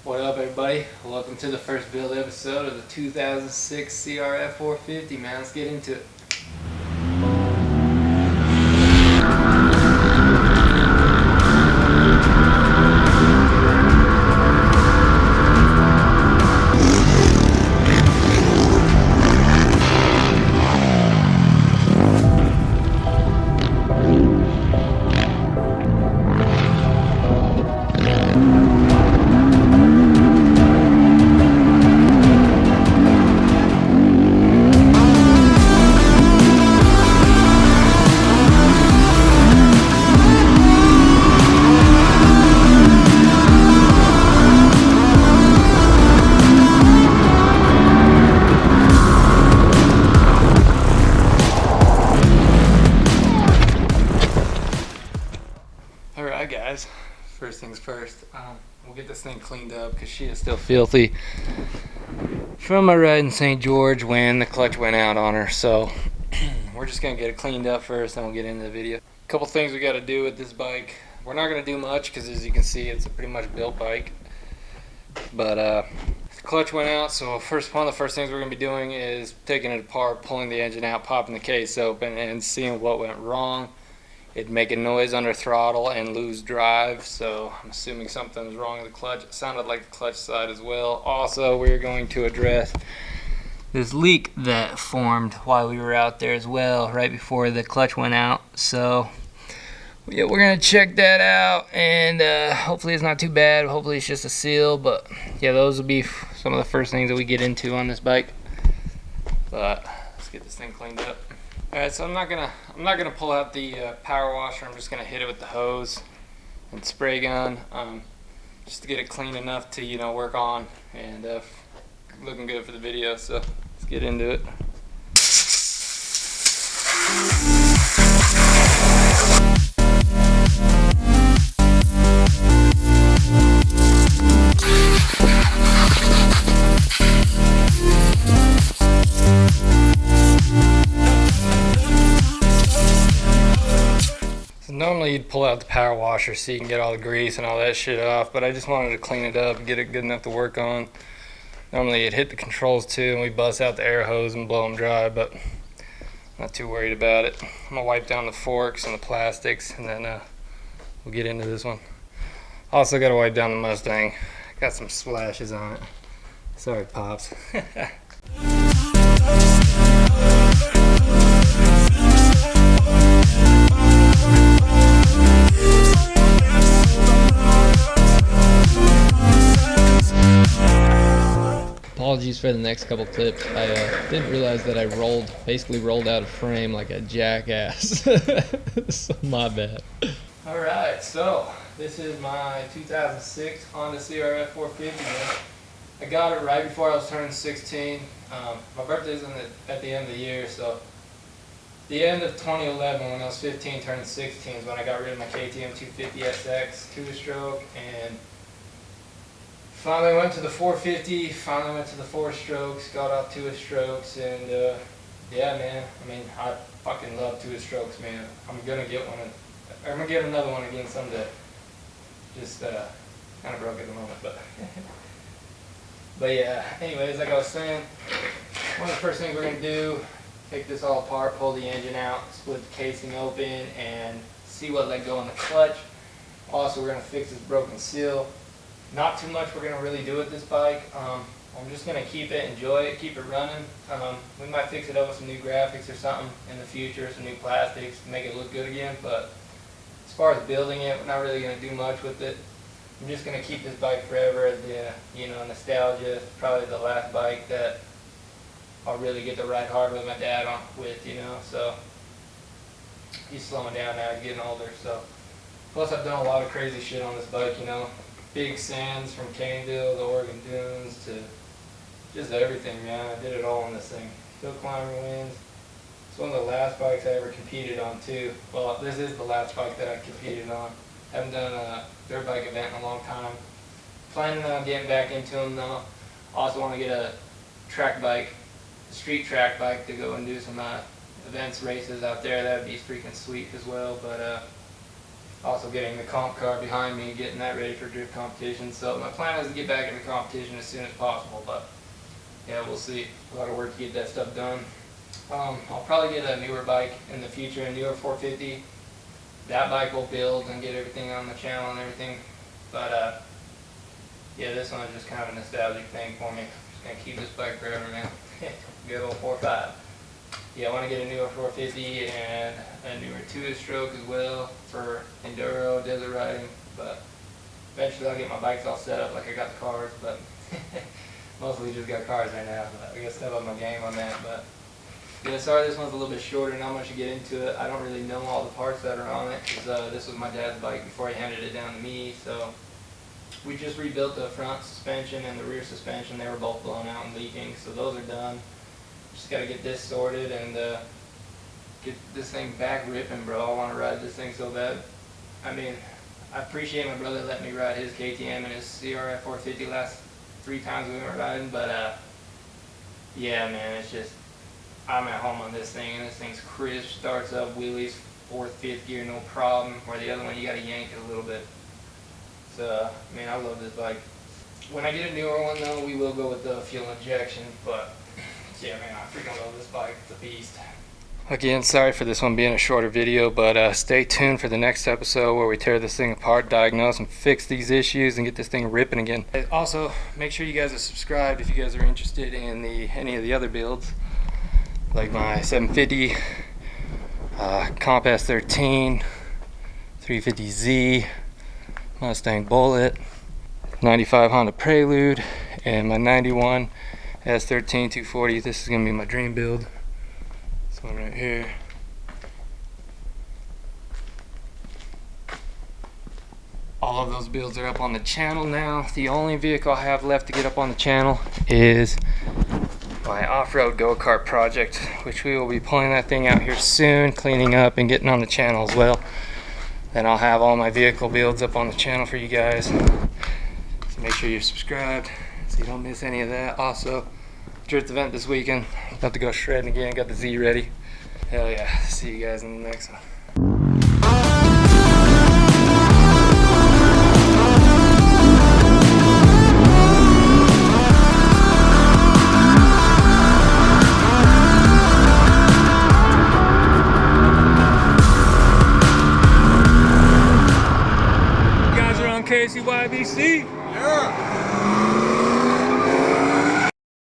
What up, everybody? Welcome to the first build episode of the 2006 CRF 450, man. Let's get into it. Alright guys, first things first, we'll get this thing cleaned up because she is still filthy from my ride in St. George when the clutch went out on her. So we're just going to get it cleaned up first, then we'll get into the video. A couple things we got to do with this bike. We're not going to do much because, as you can see, it's a pretty much built bike. But the clutch went out, so one of the first things we're going to be doing is taking it apart, pulling the engine out, popping the case open, and seeing what went wrong. It'd make a noise under throttle and lose drive, so I'm assuming something was wrong with the clutch. It sounded like the clutch side as well. Also, we're going to address this leak that formed while we were out there as well, right before the clutch went out. So yeah, we're gonna check that out, and hopefully it's not too bad. Hopefully it's just a seal, but yeah, those will be some of the first things that we get into on this bike. But let's get this thing cleaned up. Alright, so I'm not gonna pull out the power washer. I'm just gonna hit it with the hose and spray gun, just to get it clean enough to work on and looking good for the video. So let's get into it. Normally you'd pull out the power washer so you can get all the grease and all that shit off, but I just wanted to clean it up and get it good enough to work on. Normally you'd hit the controls too and we bust out the air hose and blow them dry, but I'm not too worried about it. I'm gonna wipe down the forks and the plastics, and then we'll get into this one. Also gotta wipe down the Mustang. Got some splashes on it. Sorry, Pops. Apologies for the next couple clips. I didn't realize that I basically rolled out of frame like a jackass. So my bad. Alright, so this is my 2006 Honda CRF 450. I got it right before I was turning 16. My birthday's at the end of the year, so the end of 2011 when I was 15 turning 16 is when I got rid of my KTM 250SX 2-stroke and finally went to the 450, finally went to the 4-strokes, got off 2-strokes, and yeah, man, I mean, I fucking love 2-strokes, man. I'm gonna get one, I'm gonna get another one again someday. Just kind of broke at the moment, but but yeah, anyways, like I was saying, one of the first things we're gonna do, take this all apart, pull the engine out, split the casing open, and see what let go in the clutch. Also, we're gonna fix this broken seal. Not too much we're going to really do with this bike. I'm just going to keep it, enjoy it, keep it running. We might fix it up with some new graphics or something in the future, some new plastics to make it look good again. But as far as building it, we're not really going to do much with it. I'm just going to keep this bike forever. Nostalgia. It's probably the last bike that I'll really get to ride hard with my dad So he's slowing down now, he's getting older. So plus I've done a lot of crazy shit on this bike, Big sands from Caneville, the Oregon Dunes, to just everything, man. I did it all on this thing. Hill climber wins. It's one of the last bikes I ever competed on too. Well, this is the last bike that I competed on. Haven't done a dirt bike event in a long time. Planning on getting back into them though. Also want to get a track bike, a street track bike to go and do some events, races out there. That would be freaking sweet as well. But Also getting the comp car behind me, getting that ready for drift competition. So my plan is to get back into competition as soon as possible, but yeah, we'll see. A lot of work to get that stuff done. I'll probably get a newer bike in the future, a newer 450. That bike will build and get everything on the channel and everything. But yeah, this one is just kind of a nostalgic thing for me. Just gonna keep this bike forever, man. Good old 4.5. Yeah, I want to get a newer 450 and a newer 2-stroke as well for enduro, desert riding. But eventually I'll get my bikes all set up like I got the cars, but mostly just got cars right now. But I gotta step up my game on that. But yeah, sorry this one's a little bit shorter, not much to get into it. I don't really know all the parts that are on it, because this was my dad's bike before he handed it down to me. So we just rebuilt the front suspension and the rear suspension. They were both blown out and leaking, so those are done. Just gotta get this sorted and get this thing back ripping, bro. I want to ride this thing so bad. I mean, I appreciate my brother letting me ride his KTM and his CRF 450 last 3 times we went riding, but yeah, man, it's just, I'm at home on this thing, and this thing's crisp, starts up, wheelies, 4th, 5th gear, no problem, where the other one, you gotta yank it a little bit. So, I mean, I love this bike. When I get a newer one, though, we will go with the fuel injection, but yeah, man, I freaking love this bike. It's a beast. Again, sorry for this one being a shorter video, but stay tuned for the next episode where we tear this thing apart, diagnose and fix these issues, and get this thing ripping again. Also, make sure you guys are subscribed if you guys are interested in any of the other builds, like my 750, Comp S13, 350Z, Mustang Bullet, 95 Honda Prelude, and my 91 S13 240. This is going to be my dream build. This one right here. All of those builds are up on the channel now. The only vehicle I have left to get up on the channel is my off-road go-kart project, which we will be pulling that thing out here soon, cleaning up and getting on the channel as well. Then I'll have all my vehicle builds up on the channel for you guys. So make sure you're subscribed so you don't miss any of that. Also, drift event this weekend. About to go shredding again. Got the Z ready. Hell yeah. See you guys in the next one. CYBC.